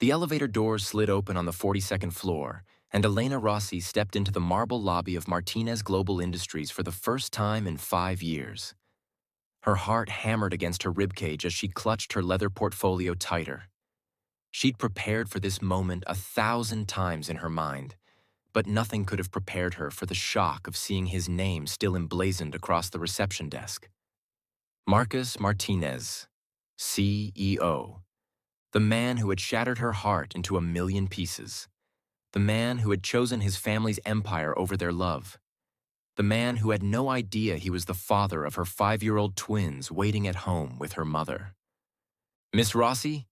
The elevator doors slid open on the 42nd floor, and Elena Rossi stepped into the marble lobby of Martinez Global Industries for the first time in 5 years. Her heart hammered against her ribcage as she clutched her leather portfolio tighter. She'd prepared for this moment 1,000 times in her mind, but nothing could have prepared her for the shock of seeing his name still emblazoned across the reception desk. Marcus Martinez, CEO. The man who had shattered her heart into a million pieces. The man who had chosen his family's empire over their love. The man who had no idea he was the father of her 5-year-old twins waiting at home with her mother. Miss Rossi?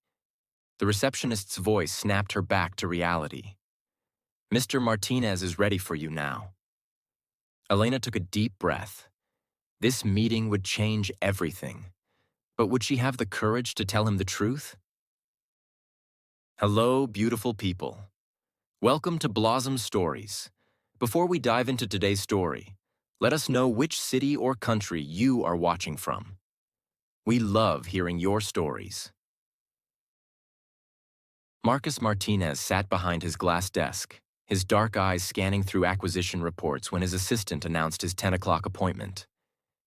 The receptionist's voice snapped her back to reality. Mr. Martinez is ready for you now. Elena took a deep breath. This meeting would change everything. But would she have the courage to tell him the truth? Hello, beautiful people. Welcome to Blossom Stories. Before we dive into today's story, let us know which city or country you are watching from. We love hearing your stories. Marcus Martinez sat behind his glass desk, his dark eyes scanning through acquisition reports when his assistant announced his 10 o'clock appointment.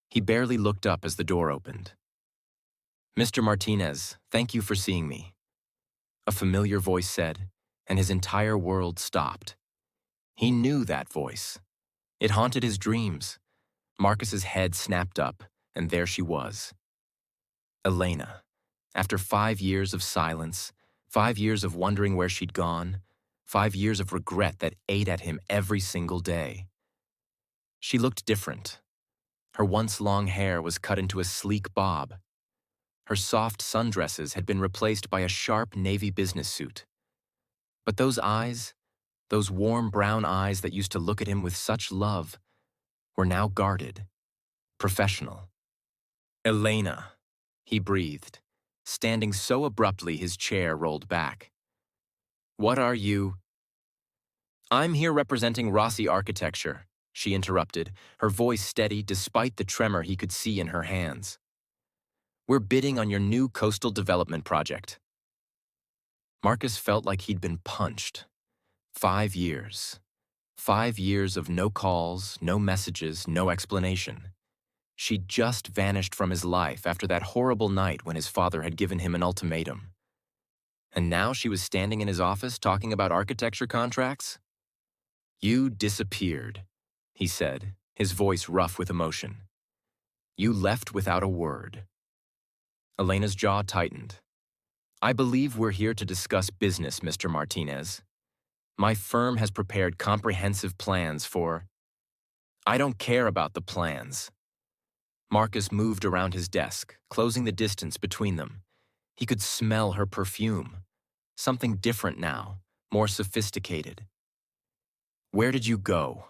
He barely looked up as the door opened. Mr. Martinez, thank you for seeing me. A familiar voice said, and his entire world stopped. He knew that voice. It haunted his dreams. Marcus's head snapped up, and there she was. Elena. After 5 years of silence, 5 years of wondering where she'd gone, 5 years of regret that ate at him every single day. She looked different. Her once long hair was cut into a sleek bob. Her soft sundresses had been replaced by a sharp navy business suit. But those eyes, those warm brown eyes that used to look at him with such love, were now guarded, professional. Elena, he breathed, standing so abruptly his chair rolled back. What are you? I'm here representing Rossi Architecture, she interrupted, her voice steady despite the tremor he could see in her hands. We're bidding on your new coastal development project. Marcus felt like he'd been punched. 5 years. 5 years of no calls, no messages, no explanation. She'd just vanished from his life after that horrible night when his father had given him an ultimatum. And now she was standing in his office talking about architecture contracts? You disappeared, he said, his voice rough with emotion. You left without a word. Elena's jaw tightened. I believe we're here to discuss business, Mr. Martinez. My firm has prepared comprehensive plans for... I don't care about the plans. Marcus moved around his desk, closing the distance between them. He could smell her perfume. Something different now, more sophisticated. Where did you go?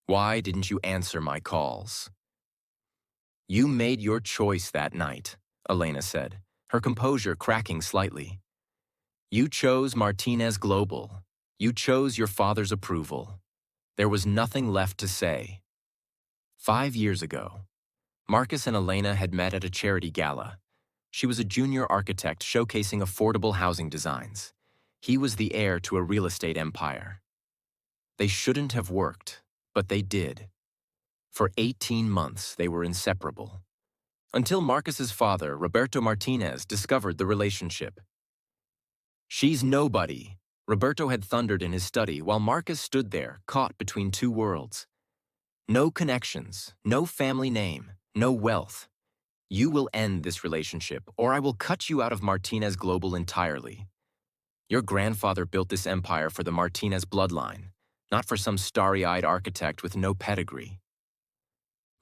Why didn't you answer my calls? You made your choice that night, Elena said, her composure cracking slightly. You chose Martinez Global. You chose your father's approval. There was nothing left to say. 5 years ago, Marcus and Elena had met at a charity gala. She was a junior architect showcasing affordable housing designs. He was the heir to a real estate empire. They shouldn't have worked, but they did. For 18 months, they were inseparable. Until Marcus's father, Roberto Martinez, discovered the relationship. She's nobody, Roberto had thundered in his study while Marcus stood there, caught between two worlds. No connections, no family name, no wealth. You will end this relationship, or I will cut you out of Martinez Global entirely. Your grandfather built this empire for the Martinez bloodline, not for some starry-eyed architect with no pedigree.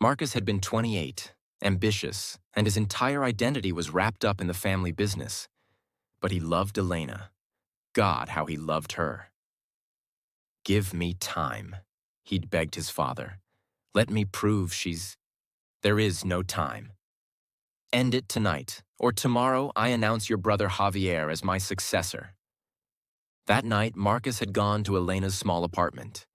Marcus had been 28, ambitious, and his entire identity was wrapped up in the family business. But he loved Elena. God, how he loved her. Give me time, he'd begged his father. Let me prove she's... There is no time. End it tonight, or tomorrow I announce your brother Javier as my successor. That night, Marcus had gone to Elena's small apartment.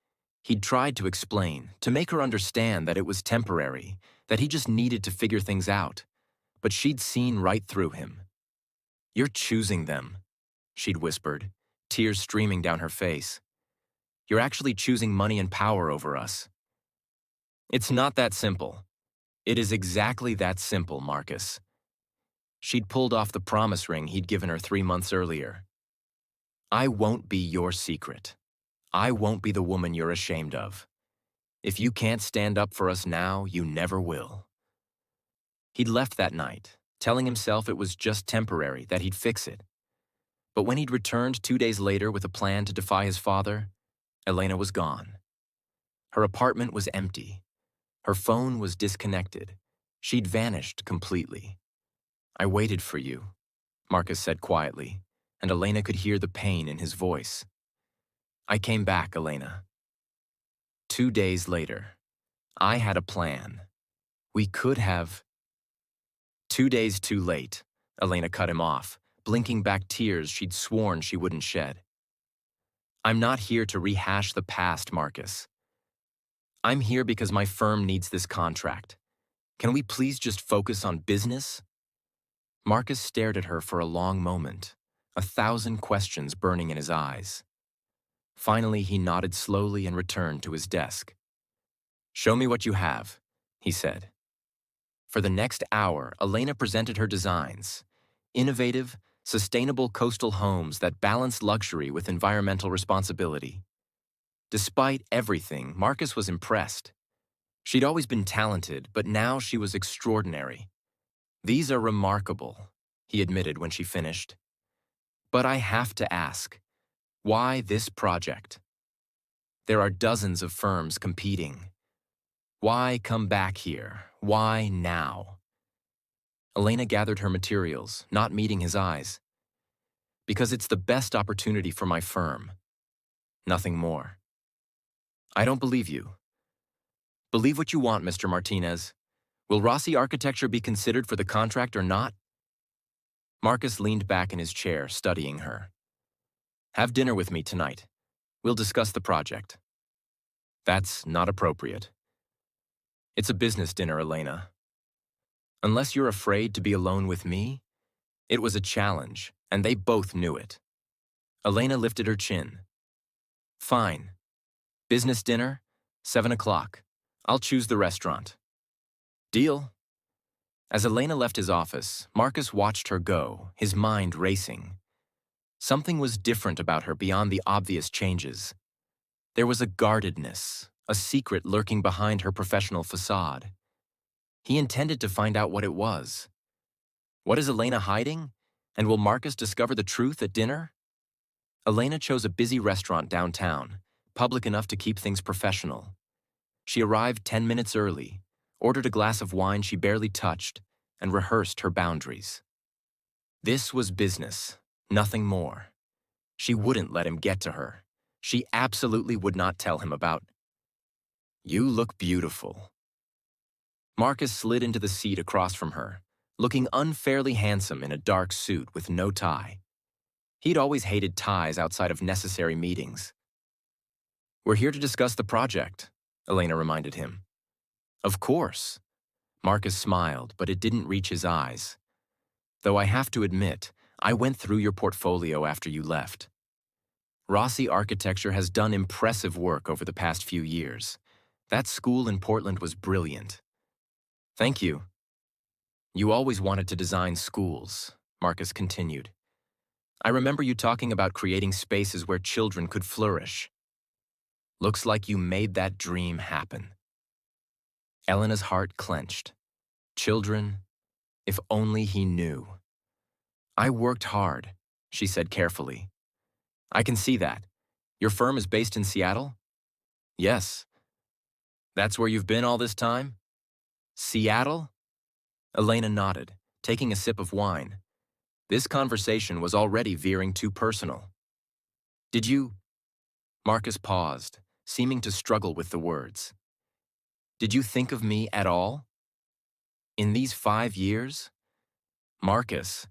He'd tried to explain, to make her understand that it was temporary, that he just needed to figure things out. But she'd seen right through him. You're choosing them. she'd whispered, tears streaming down her face. You're actually choosing money and power over us. It's not that simple. It is exactly that simple, Marcus. She'd pulled off the promise ring he'd given her 3 months earlier. I won't be your secret. I won't be the woman you're ashamed of. If you can't stand up for us now, you never will. He'd left that night, telling himself it was just temporary, that he'd fix it. But when he'd returned 2 days later with a plan to defy his father, Elena was gone. Her apartment was empty. Her phone was disconnected. She'd vanished completely. I waited for you, Marcus said quietly, and Elena could hear the pain in his voice. I came back, Elena. 2 days later, I had a plan. We could have... 2 days too late, Elena cut him off, blinking back tears she'd sworn she wouldn't shed. I'm not here to rehash the past, Marcus. I'm here because my firm needs this contract. Can we please just focus on business? Marcus stared at her for a long moment, 1,000 questions burning in his eyes. Finally, he nodded slowly and returned to his desk. Show me what you have, he said. For the next hour, Elena presented her designs. Innovative, sustainable coastal homes that balance luxury with environmental responsibility. Despite everything, Marcus was impressed. She'd always been talented, but now she was extraordinary. These are remarkable, he admitted when she finished. But I have to ask, why this project? There are dozens of firms competing. Why come back here? Why now? Elena gathered her materials, not meeting his eyes. Because it's the best opportunity for my firm. Nothing more. I don't believe you. Believe what you want, Mr. Martinez. Will Rossi Architecture be considered for the contract or not? Marcus leaned back in his chair, studying her. Have dinner with me tonight. We'll discuss the project. That's not appropriate. It's a business dinner, Elena. Unless you're afraid to be alone with me, it was a challenge, and they both knew it. Elena lifted her chin. Fine. Business dinner, 7 o'clock. I'll choose the restaurant. Deal? As Elena left his office, Marcus watched her go, his mind racing. Something was different about her beyond the obvious changes. There was a guardedness, a secret lurking behind her professional facade. He intended to find out what it was. What is Elena hiding? And will Marcus discover the truth at dinner? Elena chose a busy restaurant downtown, public enough to keep things professional. She arrived 10 minutes early, ordered a glass of wine she barely touched, and rehearsed her boundaries. This was business, nothing more. She wouldn't let him get to her. She absolutely would not tell him about. You look beautiful. Marcus slid into the seat across from her, looking unfairly handsome in a dark suit with no tie. He'd always hated ties outside of necessary meetings. We're here to discuss the project, Elena reminded him. Of course. Marcus smiled, but it didn't reach his eyes. Though I have to admit, I went through your portfolio after you left. Rossi Architecture has done impressive work over the past few years. That school in Portland was brilliant. Thank you. You always wanted to design schools, Marcus continued. I remember you talking about creating spaces where children could flourish. Looks like you made that dream happen. Elena's heart clenched. Children, if only he knew. I worked hard, she said carefully. I can see that. Your firm is based in Seattle? Yes. That's where you've been all this time? Seattle? Elena nodded, taking a sip of wine. This conversation was already veering too personal. Did you... Marcus paused, seeming to struggle with the words. Did you think of me at all? In these 5 years? Marcus,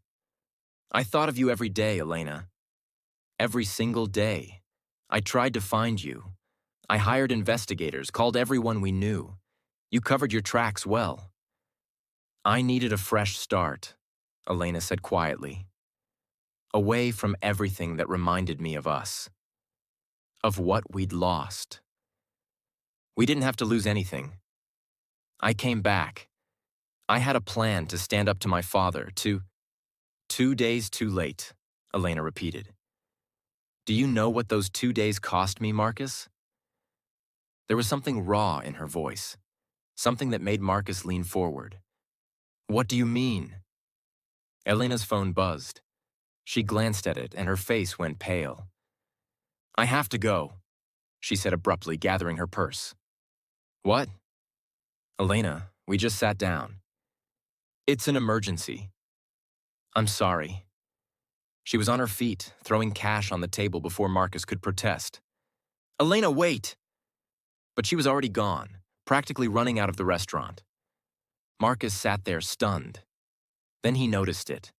I thought of you every day, Elena. Every single day. I tried to find you. I hired investigators, called everyone we knew. You covered your tracks well. I needed a fresh start, Elena said quietly. away from everything that reminded me of us, of what we'd lost. We didn't have to lose anything. I came back. I had a plan to stand up to my father, to— 2 days too late, Elena repeated. Do you know what those 2 days cost me, Marcus? There was something raw in her voice, something that made Marcus lean forward. What do you mean? Elena's phone buzzed. She glanced at it and her face went pale. I have to go, she said abruptly, gathering her purse. What? Elena, we just sat down. It's an emergency. I'm sorry. She was on her feet, throwing cash on the table before Marcus could protest. Elena, wait! But she was already gone, practically running out of the restaurant. Marcus sat there stunned. Then he noticed it.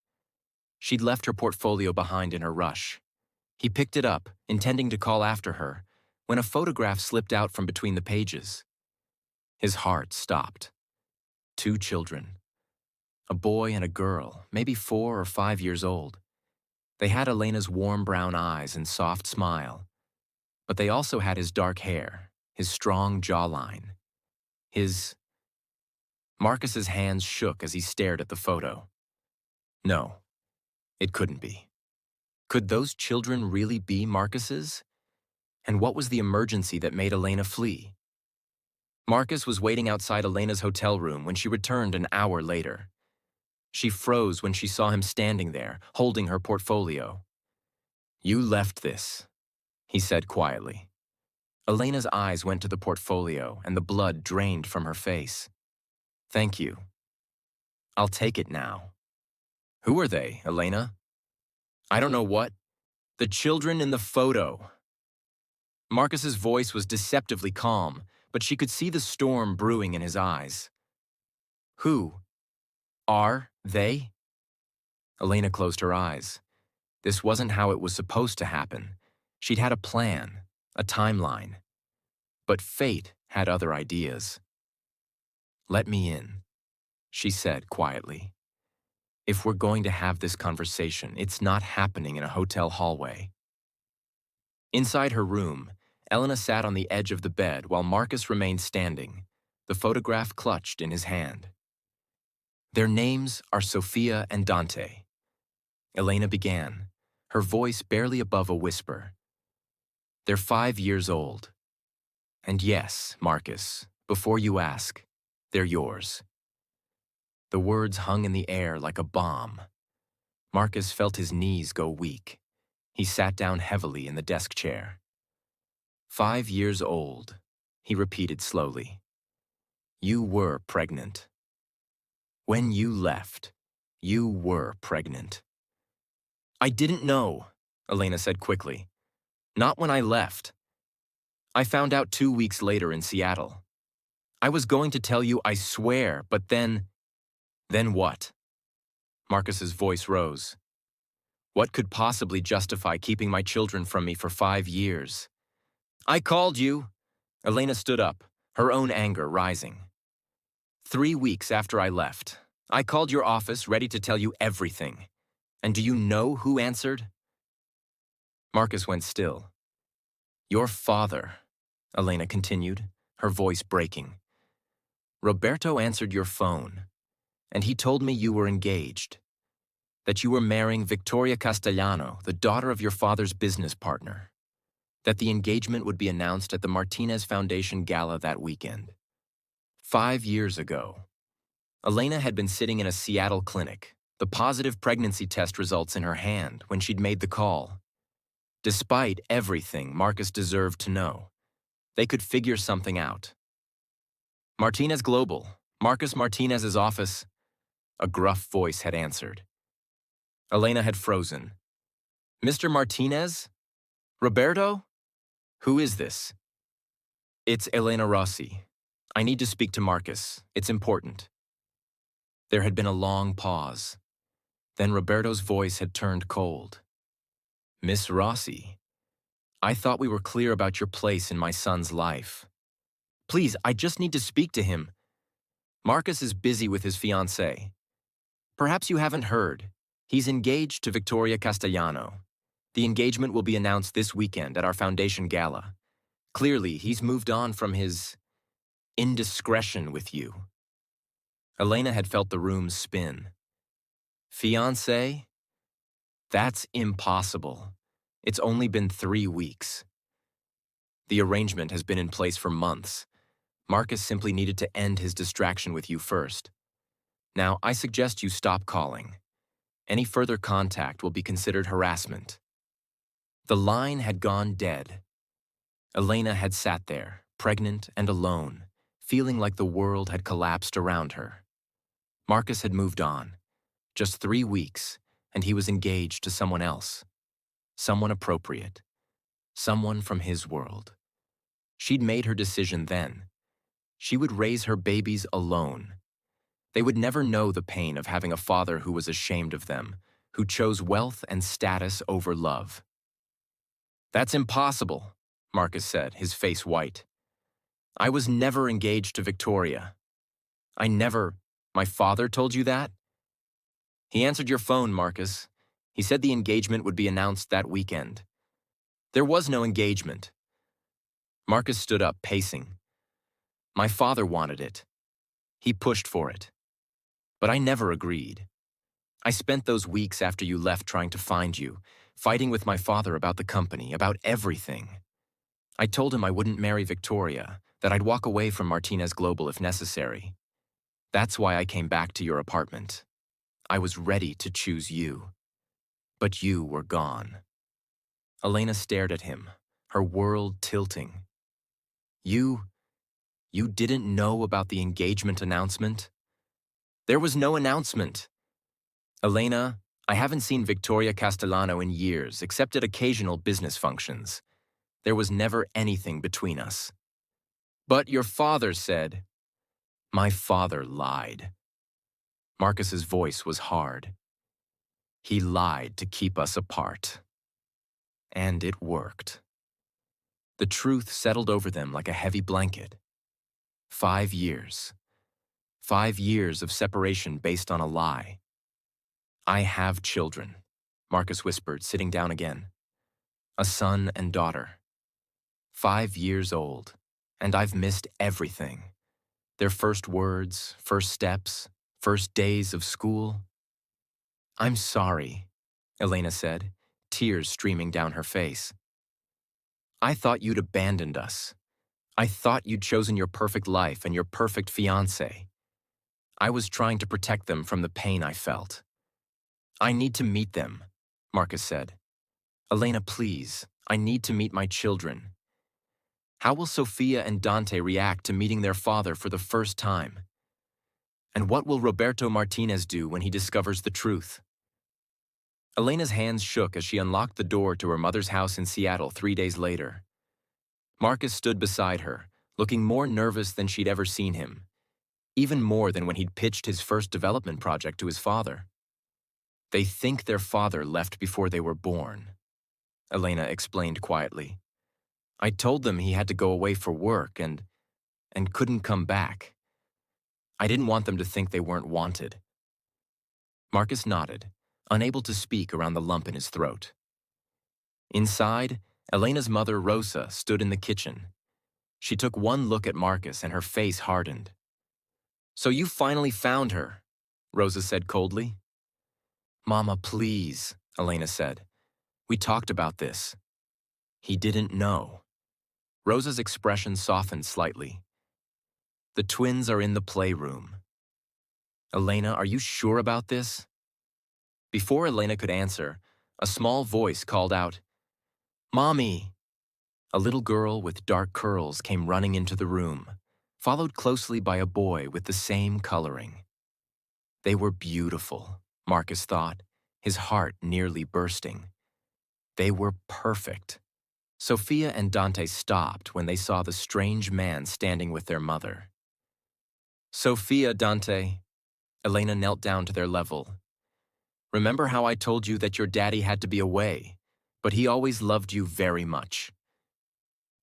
She'd left her portfolio behind in her rush. He picked it up, intending to call after her, when a photograph slipped out from between the pages. His heart stopped. 2 children. A boy and a girl, maybe 4 or 5 years old. They had Elena's warm brown eyes and soft smile, but they also had his dark hair, his strong jawline, his— Marcus's hands shook as he stared at the photo. No, it couldn't be. Could those children really be Marcus's? And what was the emergency that made Elena flee? Marcus was waiting outside Elena's hotel room when she returned an hour later. She froze when she saw him standing there, holding her portfolio. You left this, he said quietly. Elena's eyes went to the portfolio and the blood drained from her face. Thank you. I'll take it now. Who are they, Elena? I don't know what. The children in the photo. Marcus's voice was deceptively calm, but she could see the storm brewing in his eyes. Who are they? Elena closed her eyes. This wasn't how it was supposed to happen. She'd had a plan, a timeline. But fate had other ideas. Let me in, she said quietly. If we're going to have this conversation, it's not happening in a hotel hallway. Inside her room, Elena sat on the edge of the bed while Marcus remained standing, the photograph clutched in his hand. Their names are Sophia and Dante. Elena began, her voice barely above a whisper. They're 5 years old. And yes, Marcus, before you ask, they're yours. The words hung in the air like a bomb. Marcus felt his knees go weak. He sat down heavily in the desk chair. 5 years old, he repeated slowly. You were pregnant. When you left, you were pregnant. I didn't know, Elena said quickly. Not when I left. I found out 2 weeks later in Seattle. I was going to tell you, I swear, but then— Then what? Marcus's voice rose. What could possibly justify keeping my children from me for 5 years? I called you. Elena stood up, her own anger rising. 3 weeks after I left, I called your office ready to tell you everything. And do you know who answered? Marcus went still. Your father, Elena continued, her voice breaking. Roberto answered your phone, and he told me you were engaged, that you were marrying Victoria Castellano, the daughter of your father's business partner, that the engagement would be announced at the Martinez Foundation Gala that weekend. 5 years ago, Elena had been sitting in a Seattle clinic, the positive pregnancy test results in her hand when she'd made the call. Despite everything Marcus deserved to know, they could figure something out. Martinez Global, Marcus Martinez's office, a gruff voice had answered. Elena had frozen. Mr. Martinez? Roberto? Who is this? It's Elena Rossi. I need to speak to Marcus. It's important. There had been a long pause. Then Roberto's voice had turned cold. Miss Rossi, I thought we were clear about your place in my son's life. Please, I just need to speak to him. Marcus is busy with his fiancée. Perhaps you haven't heard. He's engaged to Victoria Castellano. The engagement will be announced this weekend at our foundation gala. Clearly, he's moved on from his indiscretion with you. Elena had felt the room spin. Fiancé? That's impossible. It's only been 3 weeks. The arrangement has been in place for months. Marcus simply needed to end his distraction with you first. Now, I suggest you stop calling. Any further contact will be considered harassment. The line had gone dead. Elena had sat there, pregnant and alone, feeling like the world had collapsed around her. Marcus had moved on. Just 3 weeks, and he was engaged to someone else. Someone appropriate. Someone from his world. She'd made her decision then. She would raise her babies alone. They would never know the pain of having a father who was ashamed of them, who chose wealth and status over love. That's impossible, Marcus said, his face white. I was never engaged to Victoria. My father told you that? He answered your phone, Marcus. He said the engagement would be announced that weekend. There was no engagement. Marcus stood up, pacing. My father wanted it. He pushed for it. But I never agreed. I spent those weeks after you left trying to find you, fighting with my father about the company, about everything. I told him I wouldn't marry Victoria, that I'd walk away from Martinez Global if necessary. That's why I came back to your apartment. I was ready to choose you. But you were gone. Elena stared at him, her world tilting. You didn't know about the engagement announcement? There was no announcement. Elena, I haven't seen Victoria Castellano in years, except at occasional business functions. There was never anything between us. But your father said... My father lied. Marcus's voice was hard. He lied to keep us apart. And it worked. The truth settled over them like a heavy blanket. 5 years. 5 years of separation based on a lie. I have children, Marcus whispered, sitting down again. A son and daughter. 5 years old, and I've missed everything. Their first words, first steps, first days of school. I'm sorry, Elena said, tears streaming down her face. I thought you'd abandoned us. I thought you'd chosen your perfect life and your perfect fiancé. I was trying to protect them from the pain I felt. I need to meet them, Marcus said. Elena, please, I need to meet my children. How will Sophia and Dante react to meeting their father for the first time? And what will Roberto Martinez do when he discovers the truth? Elena's hands shook as she unlocked the door to her mother's house in Seattle 3 days later. Marcus stood beside her, looking more nervous than she'd ever seen him, even more than when he'd pitched his first development project to his father. They think their father left before they were born, Elena explained quietly. I told them he had to go away for work and couldn't come back. I didn't want them to think they weren't wanted. Marcus nodded, unable to speak around the lump in his throat. Inside, Elena's mother, Rosa, stood in the kitchen. She took one look at Marcus and her face hardened. So you finally found her, Rosa said coldly. Mama, please, Elena said. We talked about this. He didn't know. Rosa's expression softened slightly. The twins are in the playroom. Elena, are you sure about this? Before Elena could answer, a small voice called out, Mommy! A little girl with dark curls came running into the room, followed closely by a boy with the same coloring. They were beautiful, Marcus thought, his heart nearly bursting. They were perfect. Sophia and Dante stopped when they saw the strange man standing with their mother. Sophia, Dante. Elena knelt down to their level. Remember how I told you that your daddy had to be away, but he always loved you very much.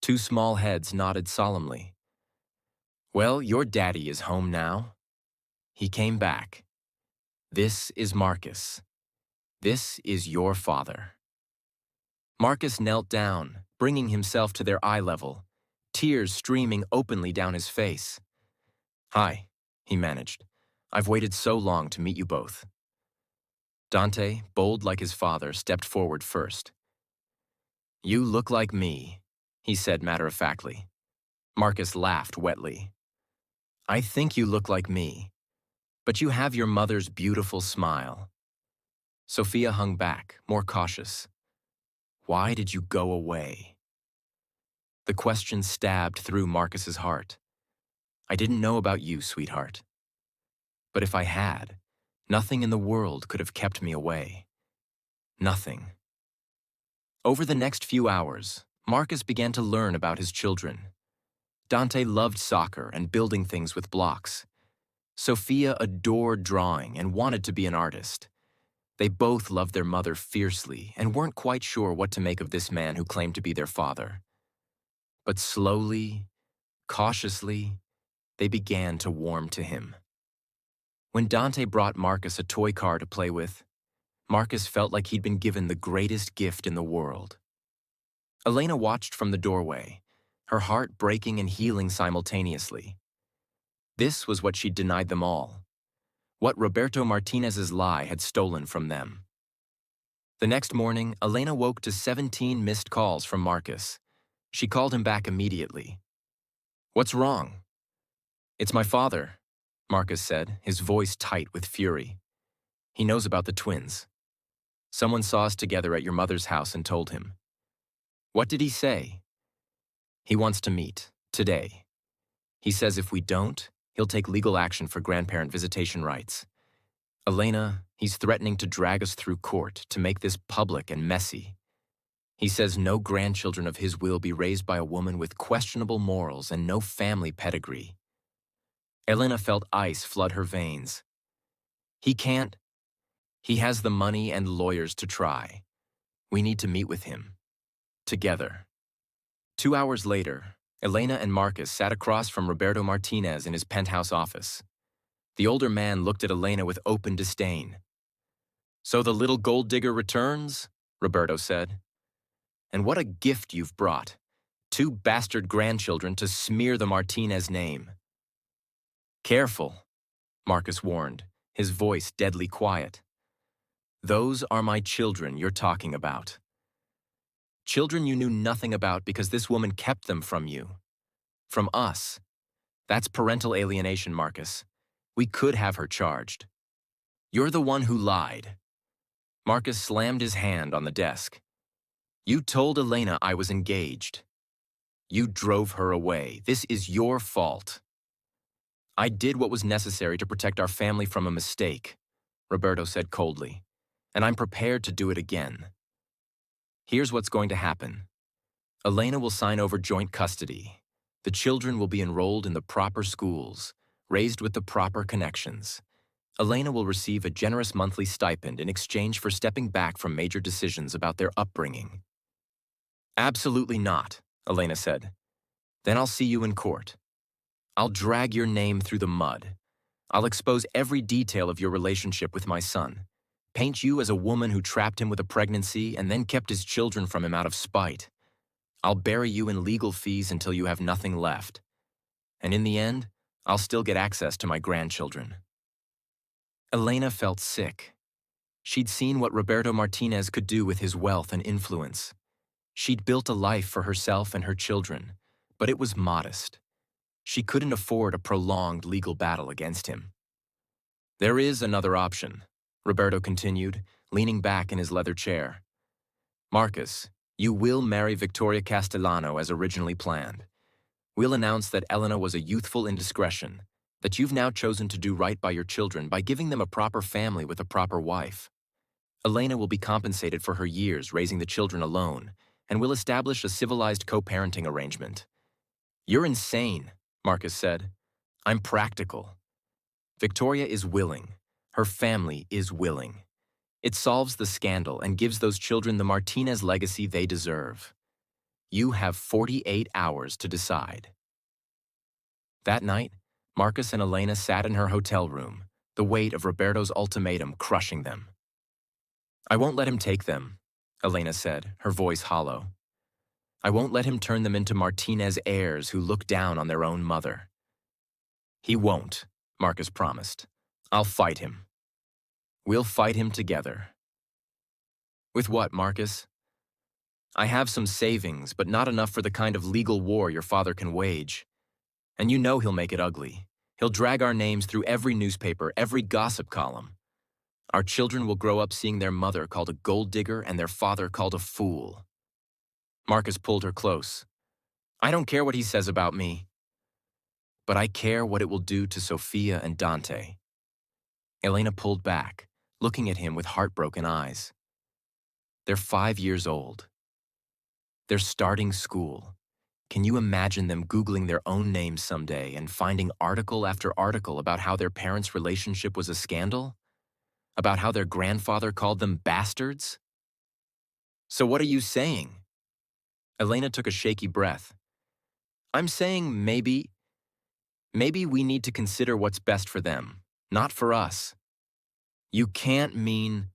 2 small heads nodded solemnly. Well, your daddy is home now. He came back. This is Marcus. This is your father. Marcus knelt down, bringing himself to their eye level, tears streaming openly down his face. Hi, he managed. I've waited so long to meet you both. Dante, bold like his father, stepped forward first. You look like me, he said matter-of-factly. Marcus laughed wetly. I think you look like me, but you have your mother's beautiful smile. Sophia hung back, more cautious. Why did you go away? The question stabbed through Marcus's heart. I didn't know about you, sweetheart. But if I had, nothing in the world could have kept me away. Nothing. Over the next few hours, Marcus began to learn about his children. Dante loved soccer and building things with blocks. Sophia adored drawing and wanted to be an artist. They both loved their mother fiercely and weren't quite sure what to make of this man who claimed to be their father. But slowly, cautiously, they began to warm to him. When Dante brought Marcus a toy car to play with, Marcus felt like he'd been given the greatest gift in the world. Elena watched from the doorway, her heart breaking and healing simultaneously. This was what she'd denied them all, what Roberto Martinez's lie had stolen from them. The next morning, Elena woke to 17 missed calls from Marcus. She called him back immediately. What's wrong? It's my father, Marcus said, his voice tight with fury. He knows about the twins. Someone saw us together at your mother's house and told him. What did he say? He wants to meet, today. He says if we don't, he'll take legal action for grandparent visitation rights. Elena, he's threatening to drag us through court to make this public and messy. He says no grandchildren of his will be raised by a woman with questionable morals and no family pedigree. Elena felt ice flood her veins. He can't. He has the money and lawyers to try. We need to meet with him. Together. 2 hours later, Elena and Marcus sat across from Roberto Martinez in his penthouse office. The older man looked at Elena with open disdain. So the little gold digger returns? Roberto said. And what a gift you've brought. 2 bastard grandchildren to smear the Martinez name. Careful, Marcus warned, his voice deadly quiet. Those are my children you're talking about. Children you knew nothing about because this woman kept them from you. From us. That's parental alienation, Marcus. We could have her charged. You're the one who lied. Marcus slammed his hand on the desk. You told Elena I was engaged. You drove her away. This is your fault. I did what was necessary to protect our family from a mistake, Roberto said coldly, and I'm prepared to do it again. Here's what's going to happen. Elena will sign over joint custody. The children will be enrolled in the proper schools, raised with the proper connections. Elena will receive a generous monthly stipend in exchange for stepping back from major decisions about their upbringing. Absolutely not, Elena said. Then I'll see you in court. I'll drag your name through the mud. I'll expose every detail of your relationship with my son. Paint you as a woman who trapped him with a pregnancy and then kept his children from him out of spite. I'll bury you in legal fees until you have nothing left. And in the end, I'll still get access to my grandchildren. Elena felt sick. She'd seen what Roberto Martinez could do with his wealth and influence. She'd built a life for herself and her children, but it was modest. She couldn't afford a prolonged legal battle against him. There is another option, Roberto continued, leaning back in his leather chair. Marcus, you will marry Victoria Castellano as originally planned. We'll announce that Elena was a youthful indiscretion, that you've now chosen to do right by your children by giving them a proper family with a proper wife. Elena will be compensated for her years raising the children alone, and we'll establish a civilized co-parenting arrangement. You're insane, Marcus said. I'm practical. Victoria is willing. Her family is willing. It solves the scandal and gives those children the Martinez legacy they deserve. You have 48 hours to decide. That night, Marcus and Elena sat in her hotel room, the weight of Roberto's ultimatum crushing them. I won't let him take them, Elena said, her voice hollow. I won't let him turn them into Martinez heirs who look down on their own mother. He won't, Marcus promised. I'll fight him. We'll fight him together. With what, Marcus? I have some savings, but not enough for the kind of legal war your father can wage. And you know he'll make it ugly. He'll drag our names through every newspaper, every gossip column. Our children will grow up seeing their mother called a gold digger and their father called a fool. Marcus pulled her close. I don't care what he says about me, but I care what it will do to Sophia and Dante. Elena pulled back, looking at him with heartbroken eyes. They're 5 years old. They're starting school. Can you imagine them Googling their own names someday and finding article after article about how their parents' relationship was a scandal? About how their grandfather called them bastards? So what are you saying? Elena took a shaky breath. I'm saying maybe we need to consider what's best for them, not for us. You can't mean...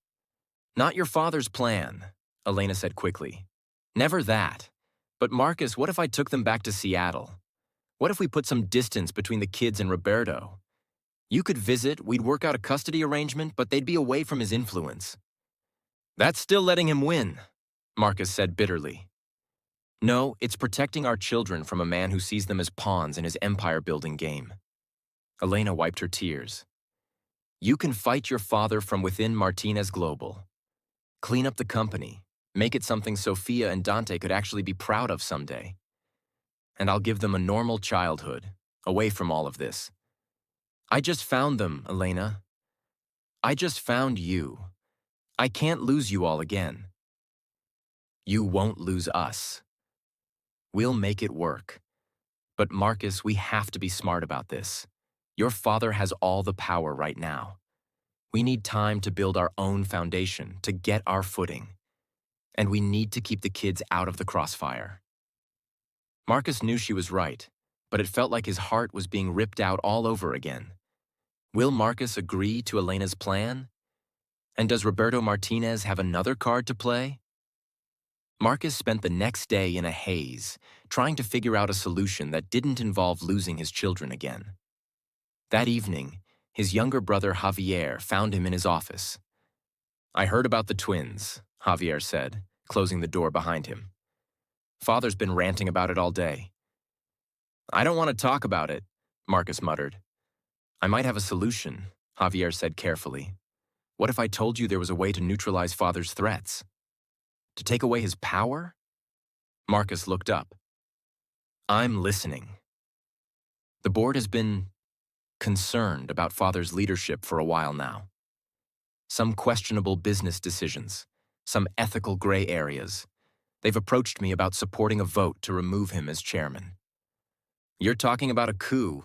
Not your father's plan, Elena said quickly. Never that. But Marcus, what if I took them back to Seattle? What if we put some distance between the kids and Roberto? You could visit, we'd work out a custody arrangement, but they'd be away from his influence. That's still letting him win, Marcus said bitterly. No, it's protecting our children from a man who sees them as pawns in his empire-building game. Elena wiped her tears. You can fight your father from within Martinez Global. Clean up the company, make it something Sophia and Dante could actually be proud of someday. And I'll give them a normal childhood, away from all of this. I just found them, Elena. I just found you. I can't lose you all again. You won't lose us. We'll make it work. But Marcus, we have to be smart about this. Your father has all the power right now. We need time to build our own foundation, to get our footing. And we need to keep the kids out of the crossfire. Marcus knew she was right, but it felt like his heart was being ripped out all over again. Will Marcus agree to Elena's plan? And does Roberto Martinez have another card to play? Marcus spent the next day in a haze, trying to figure out a solution that didn't involve losing his children again. That evening, his younger brother Javier found him in his office. I heard about the twins, Javier said, closing the door behind him. Father's been ranting about it all day. I don't want to talk about it, Marcus muttered. I might have a solution, Javier said carefully. What if I told you there was a way to neutralize Father's threats? To take away his power? Marcus looked up. I'm listening. The board has been concerned about Father's leadership for a while now. Some questionable business decisions, some ethical gray areas. They've approached me about supporting a vote to remove him as chairman. You're talking about a coup,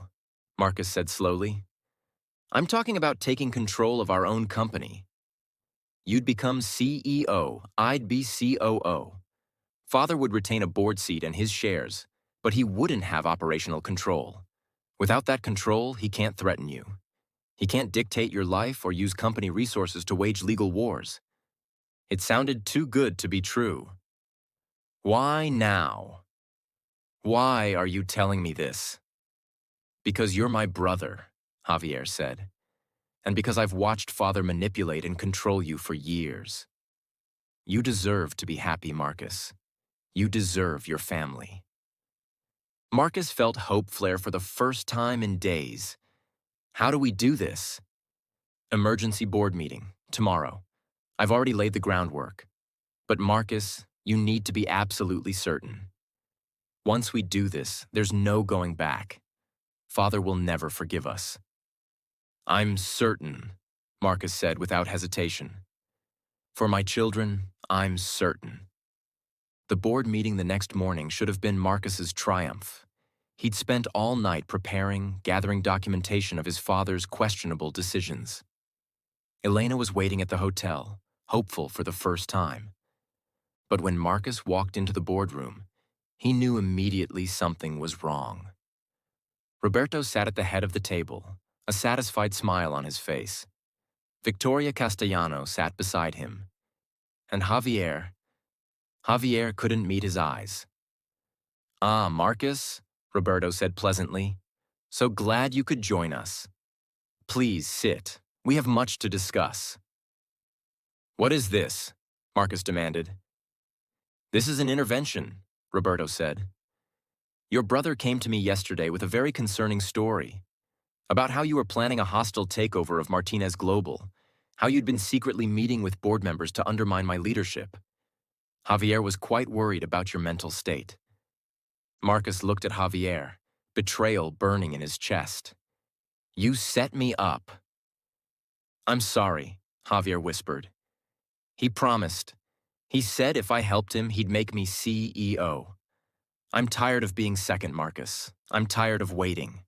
Marcus said slowly. I'm talking about taking control of our own company. You'd become CEO, I'd be COO. Father would retain a board seat and his shares, but he wouldn't have operational control. Without that control, he can't threaten you. He can't dictate your life or use company resources to wage legal wars. It sounded too good to be true. Why now? Why are you telling me this? Because you're my brother, Javier said, and because I've watched Father manipulate and control you for years. You deserve to be happy, Marcus. You deserve your family. Marcus felt hope flare for the first time in days. How do we do this? Emergency board meeting, tomorrow. I've already laid the groundwork. But Marcus, you need to be absolutely certain. Once we do this, there's no going back. Father will never forgive us. I'm certain, Marcus said without hesitation. For my children, I'm certain. The board meeting the next morning should have been Marcus's triumph. He'd spent all night preparing, gathering documentation of his father's questionable decisions. Elena was waiting at the hotel, hopeful for the first time. But when Marcus walked into the boardroom, he knew immediately something was wrong. Roberto sat at the head of the table, a satisfied smile on his face. Victoria Castellano sat beside him, And Javier couldn't meet his eyes. "Ah, Marcus," Roberto said pleasantly. "So glad you could join us. Please sit. We have much to discuss." "What is this?" Marcus demanded. "This is an intervention," Roberto said. "Your brother came to me yesterday with a very concerning story about how you were planning a hostile takeover of Martinez Global, how you'd been secretly meeting with board members to undermine my leadership. Javier was quite worried about your mental state." Marcus looked at Javier, betrayal burning in his chest. "You set me up." "I'm sorry," Javier whispered. "He promised. He said if I helped him, he'd make me CEO. I'm tired of being second, Marcus. I'm tired of waiting."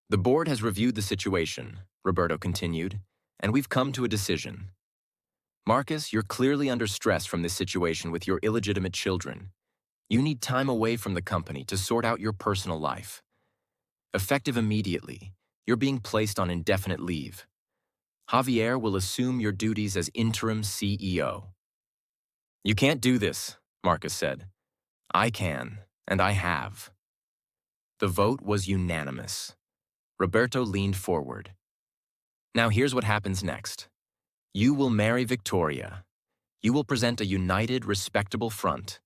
"The board has reviewed the situation," Roberto continued, "and we've come to a decision. Marcus, you're clearly under stress from this situation with your illegitimate children. You need time away from the company to sort out your personal life. Effective immediately, you're being placed on indefinite leave. Javier will assume your duties as interim CEO." "You can't do this," Marcus said. "I can, and I have." The vote was unanimous. Roberto leaned forward. "Now here's what happens next. You will marry Victoria. You will present a united, respectable front.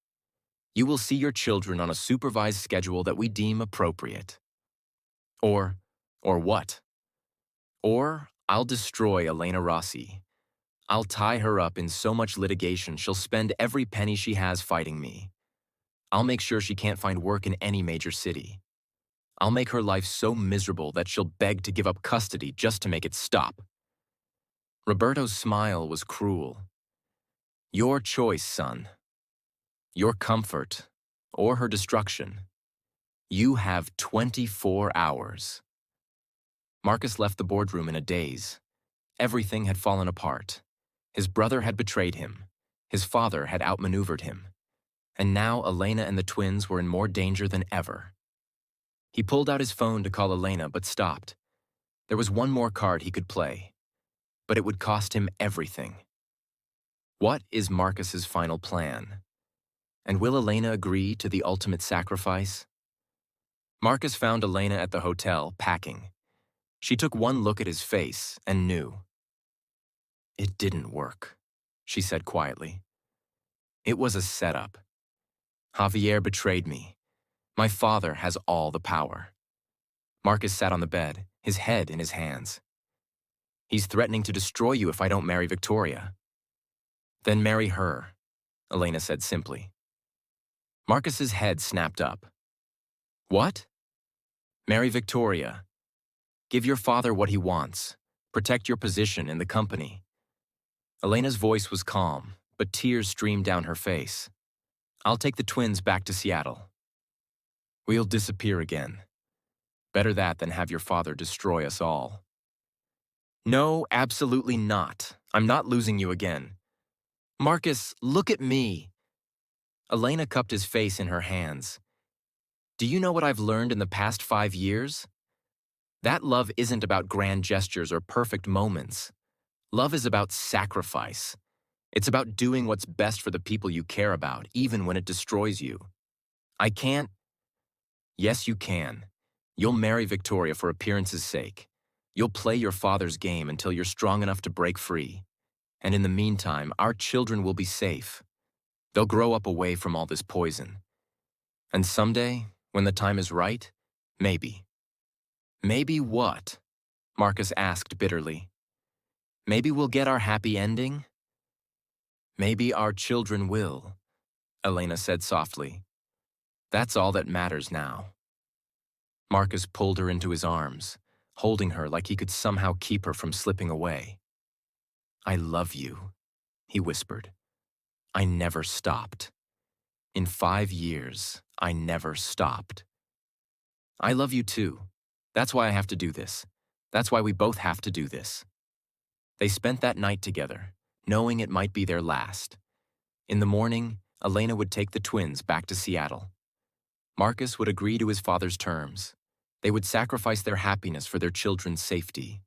You will see your children on a supervised schedule that we deem appropriate. Or what? Or I'll destroy Elena Rossi. I'll tie her up in so much litigation she'll spend every penny she has fighting me. I'll make sure she can't find work in any major city. I'll make her life so miserable that she'll beg to give up custody just to make it stop." Roberto's smile was cruel. "Your choice, son. Your comfort, or her destruction. You have 24 hours. Marcus left the boardroom in a daze. Everything had fallen apart. His brother had betrayed him. His father had outmaneuvered him. And now Elena and the twins were in more danger than ever. He pulled out his phone to call Elena, but stopped. There was one more card he could play, but it would cost him everything. What is Marcus's final plan? And will Elena agree to the ultimate sacrifice? Marcus found Elena at the hotel, packing. She took one look at his face and knew. "It didn't work," she said quietly. "It was a setup. Javier betrayed me. My father has all the power." Marcus sat on the bed, his head in his hands. "He's threatening to destroy you if I don't marry Victoria." "Then marry her," Elena said simply. Marcus's head snapped up. "What?" "Marry Victoria. Give your father what he wants. Protect your position in the company." Elena's voice was calm, but tears streamed down her face. "I'll take the twins back to Seattle. We'll disappear again. Better that than have your father destroy us all." "No, absolutely not. I'm not losing you again. Marcus, look at me." Elena cupped his face in her hands. "Do you know what I've learned in the past 5 years? That love isn't about grand gestures or perfect moments. Love is about sacrifice. It's about doing what's best for the people you care about, even when it destroys you. I can't." "Yes, you can. You'll marry Victoria for appearance's sake. You'll play your father's game until you're strong enough to break free. And in the meantime, our children will be safe. They'll grow up away from all this poison. And someday, when the time is right, maybe." "Maybe what?" Marcus asked bitterly. "Maybe we'll get our happy ending?" "Maybe our children will," Elena said softly. "That's all that matters now." Marcus pulled her into his arms, holding her like he could somehow keep her from slipping away. "I love you," he whispered. "I never stopped. In 5 years, I never stopped." "I love you too. That's why I have to do this. That's why we both have to do this." They spent that night together, knowing it might be their last. In the morning, Elena would take the twins back to Seattle. Marcus would agree to his father's terms. They would sacrifice their happiness for their children's safety.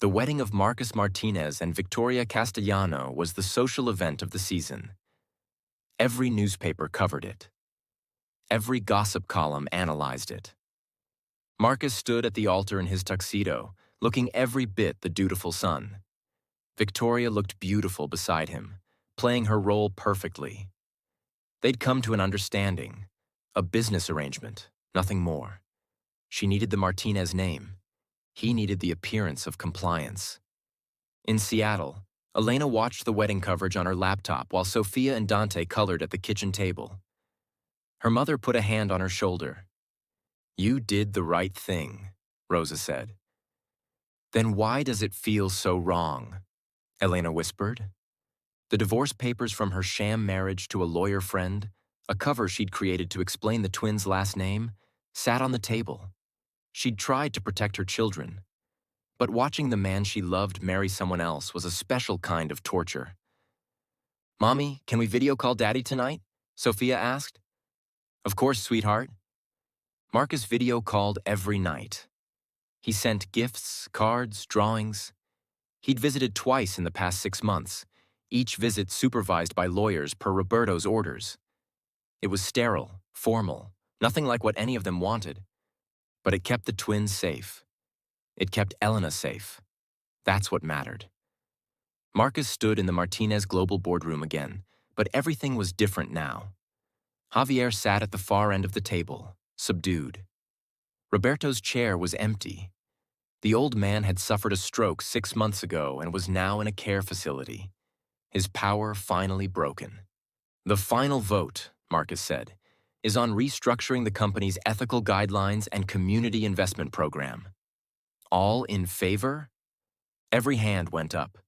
The wedding of Marcus Martinez and Victoria Castellano was the social event of the season. Every newspaper covered it. Every gossip column analyzed it. Marcus stood at the altar in his tuxedo, looking every bit the dutiful son. Victoria looked beautiful beside him, playing her role perfectly. They'd come to an understanding, a business arrangement, nothing more. She needed the Martinez name. He needed the appearance of compliance. In Seattle, Elena watched the wedding coverage on her laptop while Sophia and Dante colored at the kitchen table. Her mother put a hand on her shoulder. "You did the right thing," Rosa said. "Then why does it feel so wrong?" Elena whispered. The divorce papers from her sham marriage to a lawyer friend, a cover she'd created to explain the twins' last name, sat on the table. She'd tried to protect her children, but watching the man she loved marry someone else was a special kind of torture. "Mommy, can we video call Daddy tonight?" Sophia asked. "Of course, sweetheart." Marcus video called every night. He sent gifts, cards, drawings. He'd visited twice in the past 6 months, each visit supervised by lawyers per Roberto's orders. It was sterile, formal, nothing like what any of them wanted. But it kept the twins safe. It kept Elena safe. That's what mattered. Marcus stood in the Martinez Global boardroom again, but everything was different now. Javier sat at the far end of the table, subdued. Roberto's chair was empty. The old man had suffered a stroke 6 months ago and was now in a care facility. His power finally broken. "The final vote," Marcus said, "is on restructuring the company's ethical guidelines and community investment program." All in favor? Every hand went up.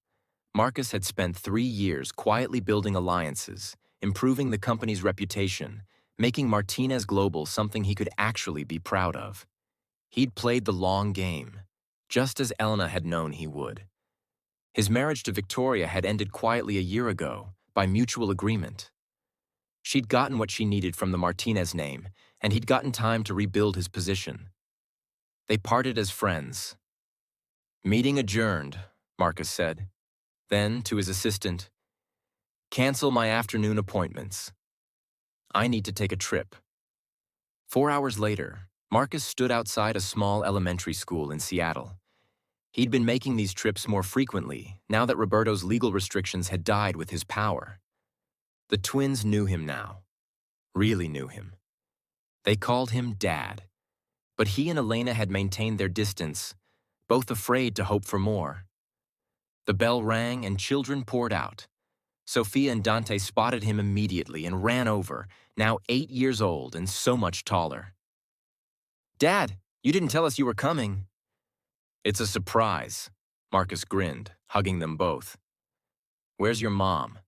Marcus had spent 3 years quietly building alliances, improving the company's reputation, making Martinez Global something he could actually be proud of. He'd played the long game, just as Elena had known he would. His marriage to Victoria had ended quietly a year ago, by mutual agreement. She'd gotten what she needed from the Martinez name, and he'd gotten time to rebuild his position. They parted as friends. "Meeting adjourned," Marcus said. Then, to his assistant, "Cancel my afternoon appointments. I need to take a trip." 4 hours later, Marcus stood outside a small elementary school in Seattle. He'd been making these trips more frequently, now that Roberto's legal restrictions had died with his power. The twins knew him now. Really knew him. They called him Dad. But he and Elena had maintained their distance, both afraid to hope for more. The bell rang and children poured out. Sophia and Dante spotted him immediately and ran over, now 8 years old and so much taller. "Dad, you didn't tell us you were coming." "It's a surprise," Marcus grinned, hugging them both. "Where's your mom?"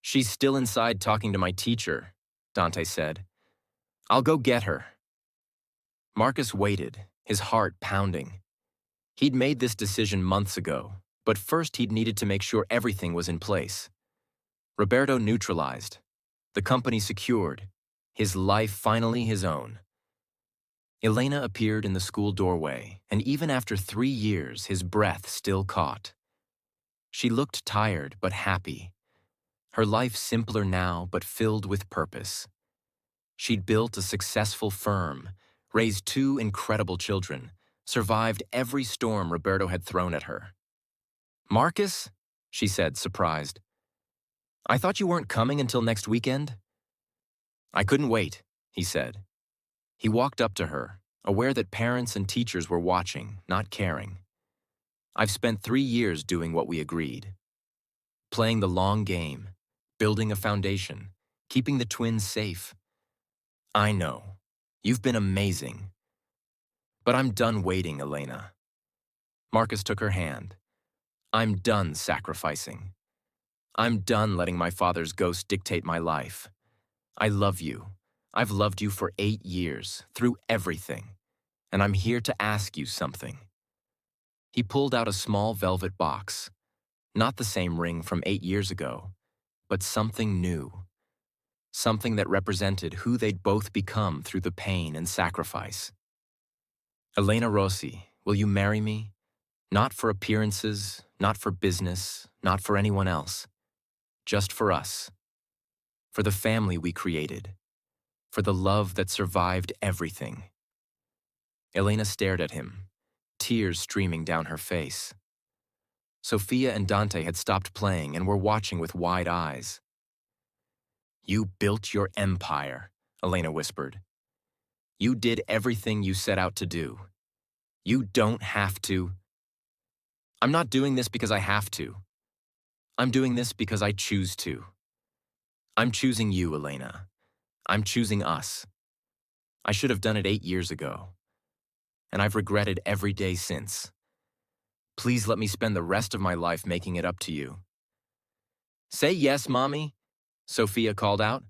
"She's still inside talking to my teacher," Dante said. "I'll go get her." Marcus waited, his heart pounding. He'd made this decision months ago, but first he'd needed to make sure everything was in place. Roberto neutralized, the company secured, his life finally his own. Elena appeared in the school doorway, and even after 3 years, his breath still caught. She looked tired but happy, her life simpler now but filled with purpose. She'd built a successful firm, raised 2 incredible children, survived every storm Roberto had thrown at her. "Marcus?" she said, surprised. "I thought you weren't coming until next weekend?" "I couldn't wait," he said. He walked up to her, aware that parents and teachers were watching, not caring. "I've spent 3 years doing what we agreed. Playing the long game, building a foundation, keeping the twins safe. I know. You've been amazing. But I'm done waiting, Elena." Marcus took her hand. "I'm done sacrificing. I'm done letting my father's ghost dictate my life. I love you. I've loved you for 8 years, through everything, and I'm here to ask you something." He pulled out a small velvet box, not the same ring from 8 years ago, but something new. Something that represented who they'd both become through the pain and sacrifice. "Elena Rossi, will you marry me? Not for appearances, not for business, not for anyone else. Just for us. For the family we created. For the love that survived everything. Elena stared at him, tears streaming down her face. Sophia and Dante had stopped playing and were watching with wide eyes. "You built your empire," Elena whispered. "You did everything you set out to do. You don't have to." "I'm not doing this because I have to. I'm doing this because I choose to. I'm choosing you, Elena. I'm choosing us. I should have done it 8 years ago. And I've regretted every day since. Please let me spend the rest of my life making it up to you." "Say yes, Mommy," Sophia called out.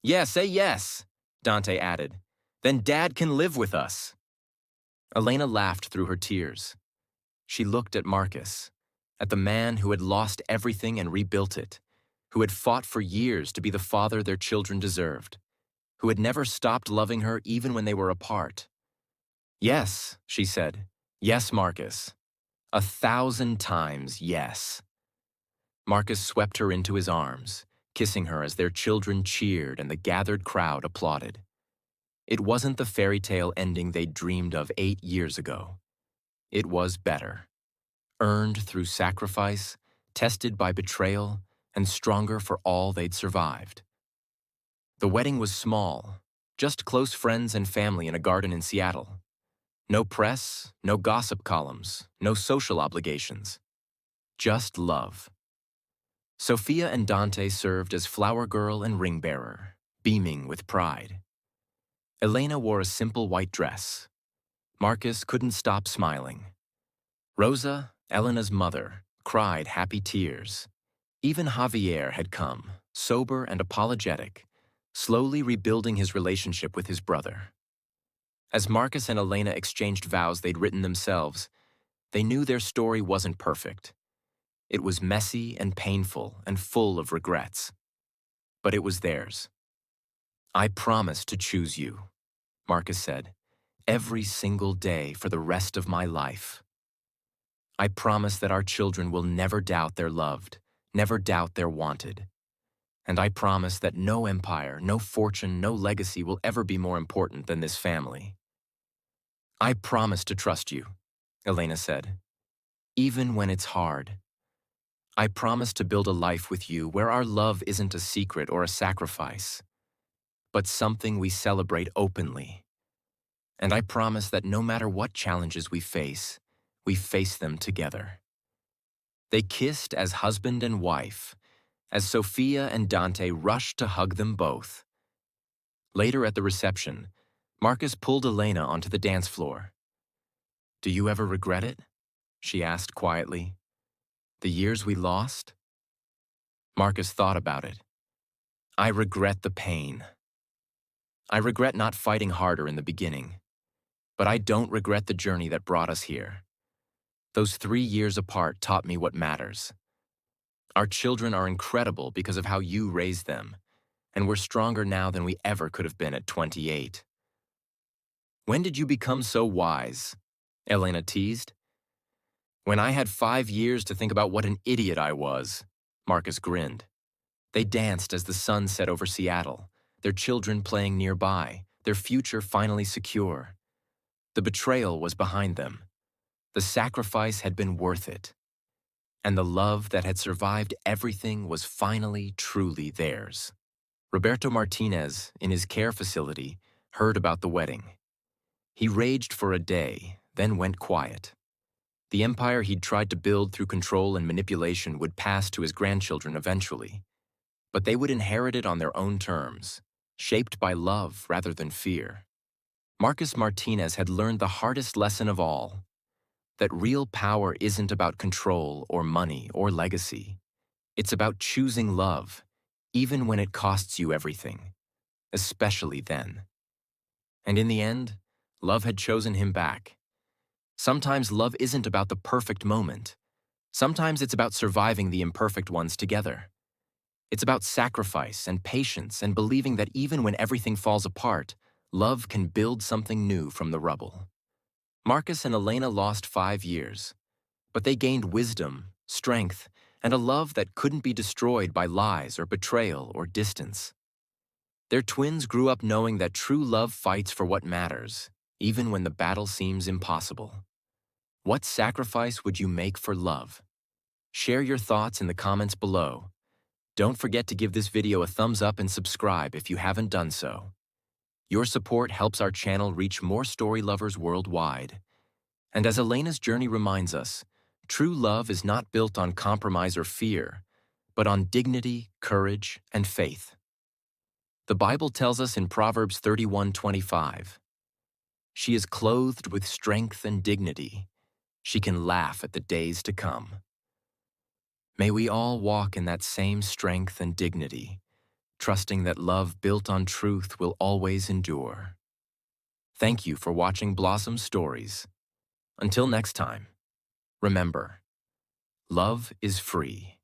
"Yeah, say yes," Dante added. "Then Dad can live with us." Elena laughed through her tears. She looked at Marcus, at the man who had lost everything and rebuilt it, who had fought for years to be the father their children deserved, who had never stopped loving her even when they were apart. "Yes," she said. "Yes, Marcus. 1,000 times yes." Marcus swept her into his arms, kissing her as their children cheered and the gathered crowd applauded. It wasn't the fairy tale ending they'd dreamed of 8 years ago. It was better. Earned through sacrifice, tested by betrayal, and stronger for all they'd survived. The wedding was small, just close friends and family in a garden in Seattle. No press, no gossip columns, no social obligations. Just love. Sophia and Dante served as flower girl and ring bearer, beaming with pride. Elena wore a simple white dress. Marcus couldn't stop smiling. Rosa, Elena's mother, cried happy tears. Even Javier had come, sober and apologetic, slowly rebuilding his relationship with his brother. As Marcus and Elena exchanged vows they'd written themselves, they knew their story wasn't perfect. It was messy and painful and full of regrets. But it was theirs. "I promise to choose you," Marcus said, "every single day for the rest of my life. I promise that our children will never doubt they're loved, never doubt they're wanted. And I promise that no empire, no fortune, no legacy will ever be more important than this family." "I promise to trust you," Elena said, "even when it's hard. I promise to build a life with you where our love isn't a secret or a sacrifice, but something we celebrate openly. And I promise that no matter what challenges we face them together." They kissed as husband and wife, as Sophia and Dante rushed to hug them both. Later at the reception, Marcus pulled Elena onto the dance floor. "Do you ever regret it?" she asked quietly. "The years we lost?" Marcus thought about it. "I regret the pain. I regret not fighting harder in the beginning. But I don't regret the journey that brought us here. Those 3 years apart taught me what matters. Our children are incredible because of how you raised them, and we're stronger now than we ever could have been at 28. "When did you become so wise?" Elena teased. "When I had 5 years to think about what an idiot I was," Marcus grinned. They danced as the sun set over Seattle, their children playing nearby, their future finally secure. The betrayal was behind them. The sacrifice had been worth it. And the love that had survived everything was finally, truly theirs. Roberto Martinez, in his care facility, heard about the wedding. He raged for a day, then went quiet. The empire he'd tried to build through control and manipulation would pass to his grandchildren eventually. But they would inherit it on their own terms, shaped by love rather than fear. Marcus Martinez had learned the hardest lesson of all, that real power isn't about control or money or legacy. It's about choosing love, even when it costs you everything, especially then. And in the end, love had chosen him back. Sometimes love isn't about the perfect moment. Sometimes it's about surviving the imperfect ones together. It's about sacrifice and patience and believing that even when everything falls apart, love can build something new from the rubble. Marcus and Elena lost 5 years, but they gained wisdom, strength, and a love that couldn't be destroyed by lies or betrayal or distance. Their twins grew up knowing that true love fights for what matters, even when the battle seems impossible. What sacrifice would you make for love? Share your thoughts in the comments below. Don't forget to give this video a thumbs up and subscribe if you haven't done so. Your support helps our channel reach more story lovers worldwide. And as Elena's journey reminds us, true love is not built on compromise or fear, but on dignity, courage, and faith. The Bible tells us in Proverbs 31:25, "She is clothed with strength and dignity. She can laugh at the days to come." May we all walk in that same strength and dignity, trusting that love built on truth will always endure. Thank you for watching Blossom Stories. Until next time, remember, love is free.